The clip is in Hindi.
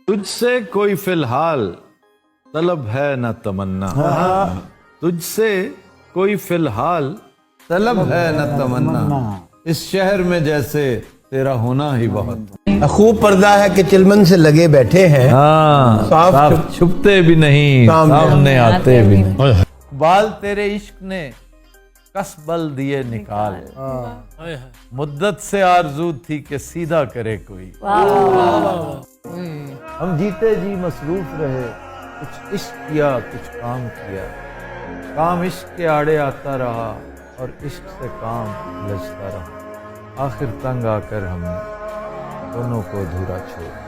तुझसे कोई फिलहाल तलब है न तमन्ना, तुझसे कोई फिलहाल तलब है न तमन्ना, इस शहर में जैसे तेरा होना ही बहुत। खूब पर्दा है कि चिलमन से लगे बैठे हैं, हाँ, साफ छुपते भी नहीं, सामने आते भी नहीं। बाल तेरे इश्क ने कसबल दिए निकाल, मुद्दत से आरज़ू थी कि सीधा करे कोई। हम जीते जी मसरूफ रहे, कुछ इश्क किया कुछ काम किया, काम इश्क के आड़े आता रहा और इश्क से काम उलझता रहा। आखिर तंग आकर हमने दोनों को अधूरा छोड़ा।